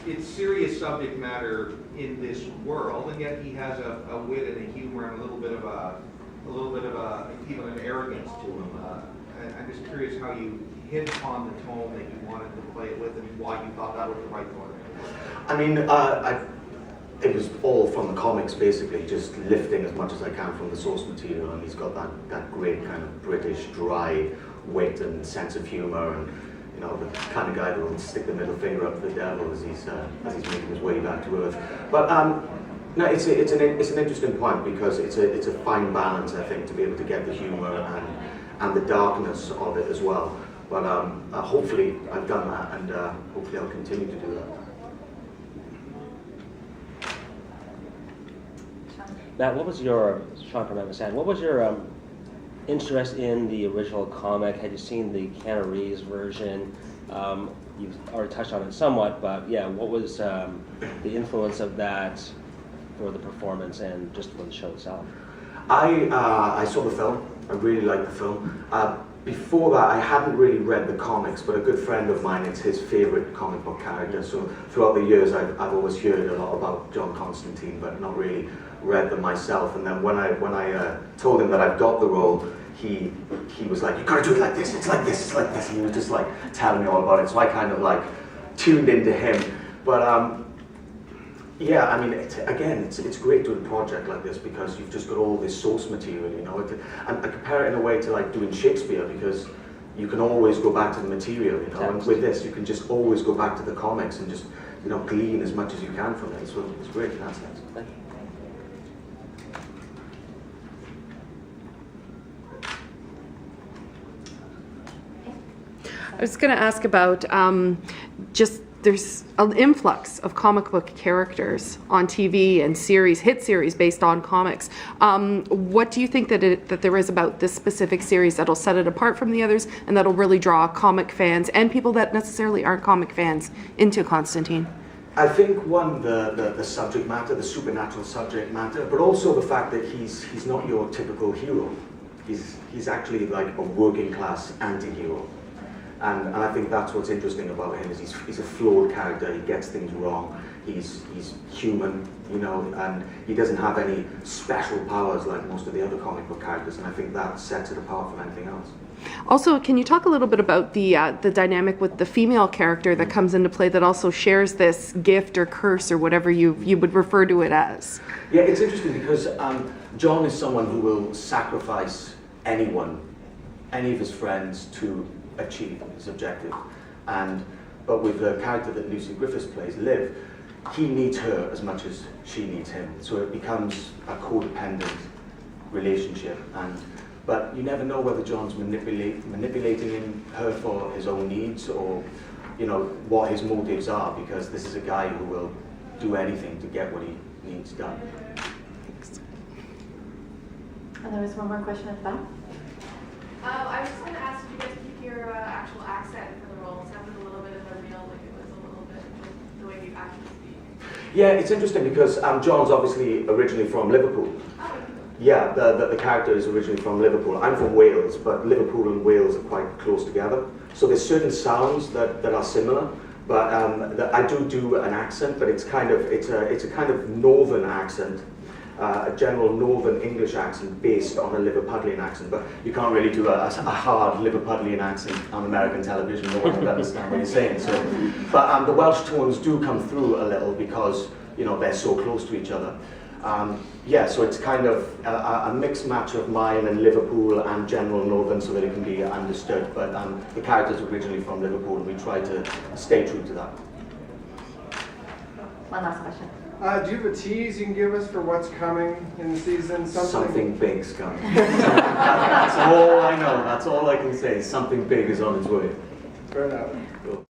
it's serious subject matter in this world, and yet he has a wit and a humor and a little bit of even an arrogance to him. I'm just curious how you hit upon the tone that you wanted to play it with, and why you thought that was the right tone. I mean, it was all from the comics, basically, just lifting as much as I can from the source material, and he's got that great kind of British dry wit and sense of humor, and you know, the kind of guy that will stick the middle finger up to the devil as he's making his way back to Earth. But no, it's an interesting point, because it's a fine balance, I think, to be able to get the humor and the darkness of it as well. But hopefully I've done that, and hopefully I'll continue to do that. Matt, what was your, Sean from MSN, what was your interest in the original comic? Had you seen the Keanu Reeves version? You've already touched on it somewhat, but yeah, what was the influence of that for the performance and just for the show itself? I saw the film. I really liked the film. Before that, I hadn't really read the comics, but a good friend of mine, it's his favorite comic book character. So throughout the years, I've always heard a lot about John Constantine, but not really read them myself. And then when I told him that I've got the role, he was like, "You gotta do it like this. It's like this. It's like this." And he was just like telling me all about it. So I kind of like tuned into him. But yeah, I mean, it's great doing a project like this, because you've just got all this source material, you know. And I compare it in a way to like doing Shakespeare, because you can always go back to the material, you know. And with this, you can just always go back to the comics and just, you know, glean as much as you can from it. So it's great in that sense. Thank you. I was going to ask about just there's an influx of comic book characters on TV and hit series based on comics. What do you think that there is about this specific series that'll set it apart from the others, and that'll really draw comic fans and people that necessarily aren't comic fans into Constantine? I think one, the subject matter, the supernatural subject matter, but also the fact that he's not your typical hero. He's actually like a working class anti-hero. And I think that's what's interesting about him, is he's a flawed character. He gets things wrong. He's human, you know, and he doesn't have any special powers like most of the other comic book characters. And I think that sets it apart from anything else. Also, can you talk a little bit about the dynamic with the female character that comes into play, that also shares this gift or curse or whatever you would refer to it as? Yeah, it's interesting, because John is someone who will sacrifice anyone, any of his friends, to achieve his objective. But with the character that Lucy Griffiths plays, Liv, he needs her as much as she needs him. So it becomes a codependent relationship. But you never know whether John's manipulating her for his own needs, or, you know, what his motives are, because this is a guy who will do anything to get what he needs done. Thanks. And there was one more question at the back. I was just going to ask, did you guys keep your actual accent for the role? It sounded a little bit of a real, like it was a little bit the way you actually speak. Yeah, it's interesting, because John's obviously originally from Liverpool. Oh, Yeah, the character is originally from Liverpool. I'm from Wales, but Liverpool and Wales are quite close together. So there's certain sounds that are similar, but I do an accent, but it's a kind of northern accent, a general northern English accent based on a Liverpudlian accent. But you can't really do a hard Liverpudlian accent on American television. No one would understand what you're saying. So, but the Welsh tones do come through a little, because, you know, they're so close to each other. Yeah, so it's kind of a mixed match of mine and Liverpool and general northern, so that it can be understood. But the character's originally from Liverpool, and we try to stay true to that. One last question. Do you have a tease you can give us for what's coming in the season? Something big's coming. That's all I know. That's all I can say. Something big is on its way. Fair enough. Cool.